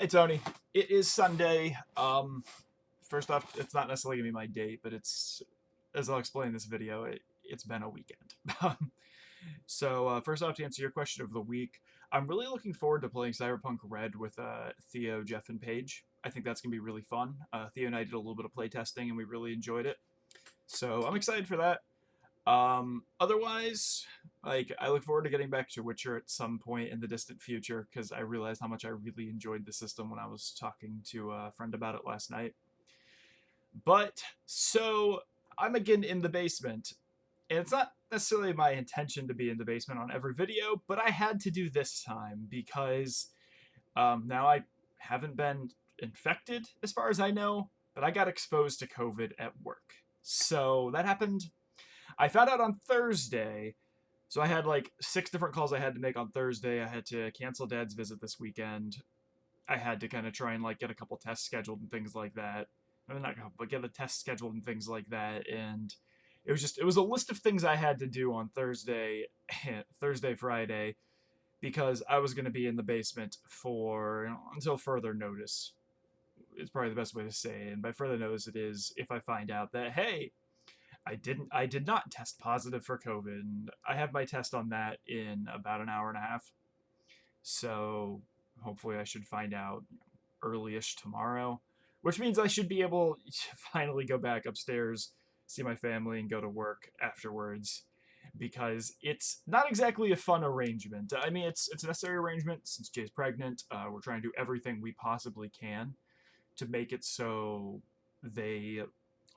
Hey Tony, it is Sunday. First off, it's not necessarily gonna be my date, but it's as I'll explain in this video. It's been a weekend. First off, to answer your question of the week, I'm really looking forward to playing Cyberpunk Red with Theo, Jeff, and Paige. I think that's gonna be really fun. Theo and I did a little bit of playtesting, and we really enjoyed it. So I'm excited for that. Otherwise, I look forward to getting back to Witcher at some point in the distant future because I realized how much I really enjoyed the system when I was talking to a friend about it last night. But so I'm again in the basement, and it's not necessarily my intention to be in the basement on every video, but I had to do this time because now I haven't been infected as far as I know, but I got exposed to COVID at work. So that happened. I found out on Thursday. So I had like 6 different calls I had to make on Thursday. I had to cancel Dad's visit this weekend. I had to kind of try and like get a couple tests scheduled and things like that. I mean, not a couple, but get a test scheduled and things like that. And it was a list of things I had to do on Thursday, Thursday, Friday, because I was going to be in the basement for until further notice. It's probably the best way to say it. And by further notice, it is if I find out that hey, I did not test positive for COVID. And I have my test on that in about an hour and a half. So hopefully I should find out early-ish tomorrow, which means I should be able to finally go back upstairs, see my family, and go to work afterwards. Because it's not exactly a fun arrangement. I mean, it's a necessary arrangement since Jay's pregnant. We're trying to do everything we possibly can to make it so they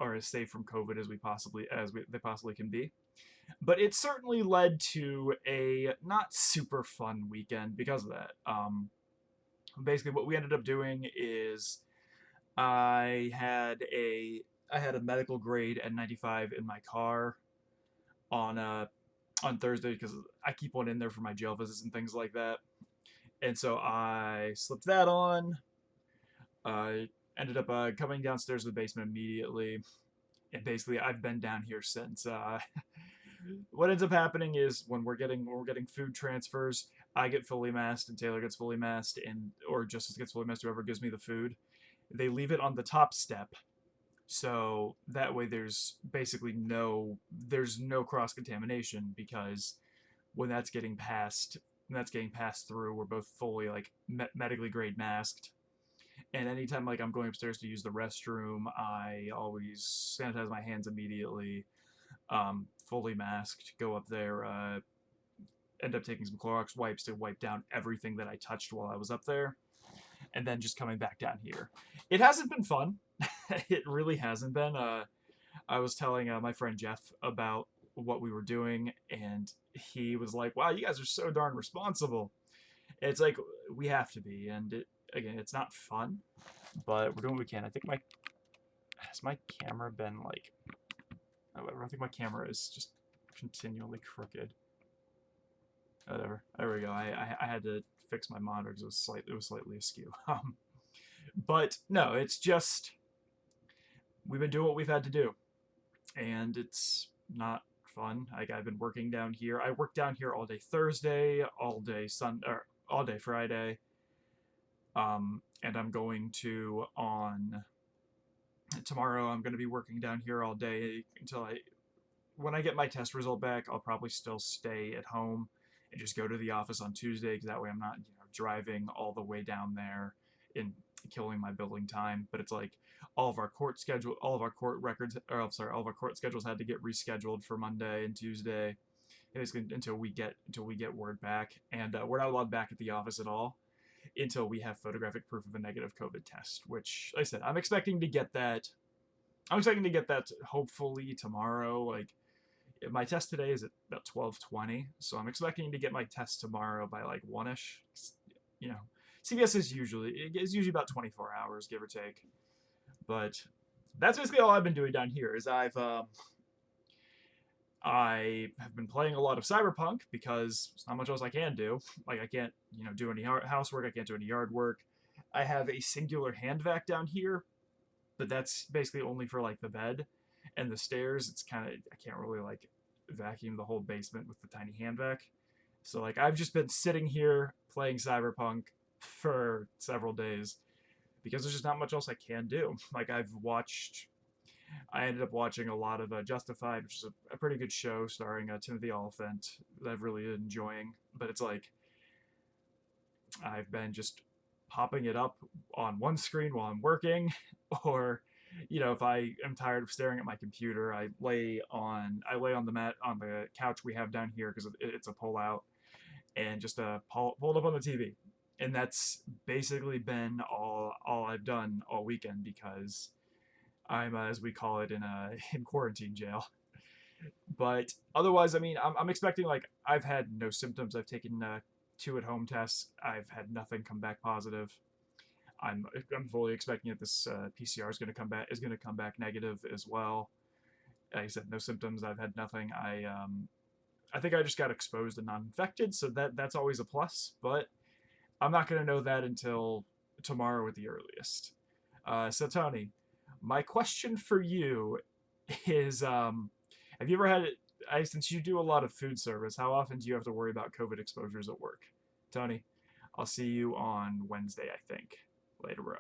are as safe from COVID as they possibly can be. But it certainly led to a not super fun weekend because of that. Basically, what we ended up doing is I had a medical grade N95 in my car on on Thursday because I keep one in there for my jail visits and things like that. And so I slipped that on. I ended up coming downstairs to the basement immediately, and basically I've been down here since. What ends up happening is when we're getting food transfers, I get fully masked and Taylor gets fully masked, and or Justice gets fully masked. Whoever gives me the food, they leave it on the top step, so that way there's no cross contamination because when that's getting passed through, we're both fully like medically grade masked. And anytime like I'm going upstairs to use the restroom, I always sanitize my hands immediately. Fully masked, go up there, end up taking some Clorox wipes to wipe down everything that I touched while I was up there, and then just coming back down here. It hasn't been fun. It really hasn't been. I was telling my friend Jeff about what we were doing, and he was like, "Wow, you guys are so darn responsible." It's like we have to be, and again, it's not fun, but we're doing what we can. I think my has my camera been like. However, I think my camera is just continually crooked. Whatever. There we go. I had to fix my monitor because it was slightly askew. But no, it's just we've been doing what we've had to do, and it's not fun. Like I've been working down here. I worked down here all day Thursday, all day Sunday, or all day Friday. And I'm going to on tomorrow. I'm going to be working down here all day until when I get my test result back. I'll probably still stay at home and just go to the office on Tuesday because that way I'm not driving all the way down there and killing my building time. But it's like all of our court records, or I'm sorry, all of our court schedules had to get rescheduled for Monday and Tuesday, basically until we get word back, and we're not allowed back at the office at all until we have photographic proof of a negative COVID test. Which, like I said, I'm expecting to get that. I'm expecting to get that hopefully tomorrow. Like my test today is at about 12:20, so I'm expecting to get my test tomorrow by like 1ish. You know, CVS is usually about 24 hours, give or take. But that's basically all I've been doing down here. Is I have been playing a lot of Cyberpunk because there's not much else I can do. Like I can't do any housework. I can't do any yard work. I have a singular hand vac down here, but that's basically only for like the bed and the stairs. It's kind of I can't really like vacuum the whole basement with the tiny hand vac. So like I've just been sitting here playing Cyberpunk, for several days because there's just not much else I can do. Like I ended up watching a lot of Justified, which is a pretty good show starring Timothy Oliphant that I've really been enjoying. But it's like I've been just popping it up on one screen while I'm working, or if I am tired of staring at my computer, I lay on the mat on the couch we have down here because it's a pull out, and just pull it up on the TV. And that's basically been all I've done all weekend because I'm as we call it in quarantine jail. But otherwise, I mean, I'm expecting, like, I've had no symptoms. I've taken two at home tests. I've had nothing come back positive. I'm fully expecting that this PCR is going to come back negative as well. Like I said, no symptoms. I've had nothing. I think I just got exposed and not infected, so that's always a plus. But I'm not going to know that until tomorrow at the earliest. So Tony, my question for you is, have you ever had it? Since you do a lot of food service, how often do you have to worry about COVID exposures at work? Tony, I'll see you on Wednesday, I think. Later, bro.